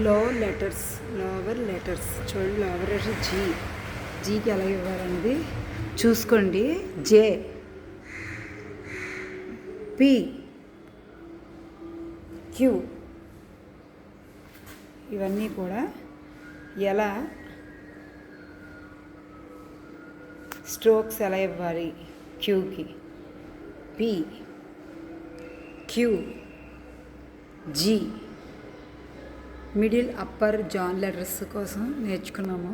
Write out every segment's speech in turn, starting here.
Lower letters చూడండి. Lower letter జీకి ఎలా ఇవ్వాలనేది చూసుకోండి. జే, పి, క్యూ ఇవన్నీ కూడా ఎలా స్ట్రోక్స్ ఎలా ఇవ్వాలి. క్యూకి p, q, g middle upper zone letters కోసం నేర్చుకున్నాము.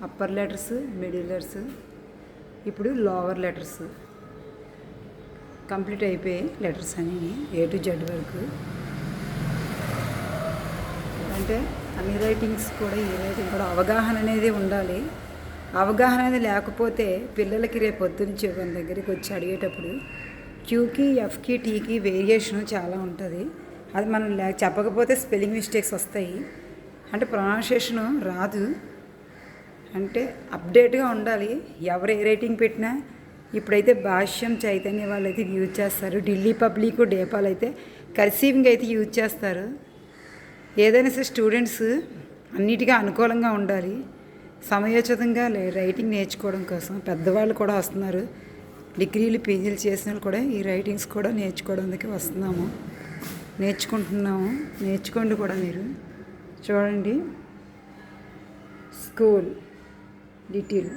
Upper letters, middle letters. ఇప్పుడు లోవర్ లెటర్స్ కంప్లీట్ అయిపోయాయి. లెటర్స్ అని A to Z వరకు. అంటే అన్ని రైటింగ్స్ కూడా ఈ రైటింగ్ కూడా అవగాహన అనేది ఉండాలి. అవగాహన అనేది లేకపోతే పిల్లలకి రేపు పొద్దున్నే మన దగ్గరికి వచ్చి అడిగేటప్పుడు క్యూకి, ఎఫ్కి, టీకి వేరియేషన్ చాలా ఉంటుంది. అది మనం చెప్పకపోతే స్పెల్లింగ్ మిస్టేక్స్ వస్తాయి. అంటే ప్రొనౌన్సియేషను రాదు. అంటే అప్డేట్గా ఉండాలి. ఎవరు ఏ రైటింగ్ పెట్టినా ఇప్పుడైతే భాష్యం, చైతన్య వాళ్ళు అయితే యూజ్ చేస్తారు. ఢిల్లీ పబ్లిక్, డేపాల్ అయితే కర్సీవింగ్ అయితే యూజ్ చేస్తారు. ఏదైనా సరే స్టూడెంట్స్ అన్నిటికీ అనుకూలంగా ఉండాలి. సమయోచితంగా రైటింగ్ నేర్చుకోవడం కోసం పెద్దవాళ్ళు కూడా వస్తున్నారు. డిగ్రీలు, పీజీలు చేసిన వాళ్ళు కూడా ఈ రైటింగ్స్ కూడా నేర్చుకోవడానికి వస్తున్నాము, నేర్చుకుంటున్నాము. నేర్చుకోండి కూడా మీరు. చూడండి. School, little,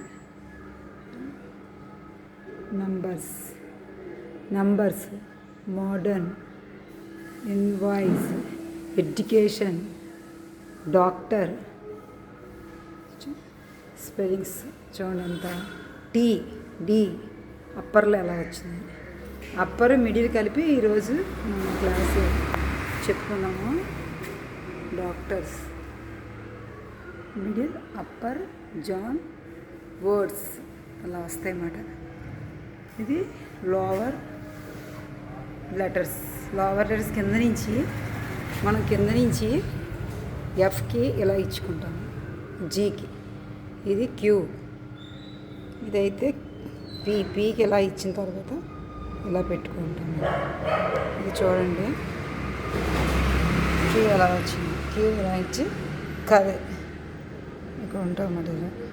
numbers, modern, invoice, education, doctor. Spellings చూడండి అంతా. డి అప్పర్లో ఎలా వచ్చింది. అప్పర్, మిడిల్ కలిపి ఈరోజు మనం క్లాసు చెప్పుకున్నాము. డాక్టర్స్, మిడిల్, అప్పర్, జాన్, వర్డ్స్ అలా వస్తాయి అన్నమాట. ఇది లోవర్ లెటర్స్. లోవర్ లెటర్స్ కింద నుంచి ఎఫ్కి ఇలా ఇచ్చుకుంటాము. జీకి ఇది క్యూ, ఇదైతే పీకి ఇలా ఇచ్చిన తర్వాత ఇలా పెట్టుకుంటాము. ఇది చూడండి. క్యూ ఎలా వచ్చింది. క్యూ ఇలా ఇచ్చి కదే ఇక్కడ ఉంటాం అన్నమాట.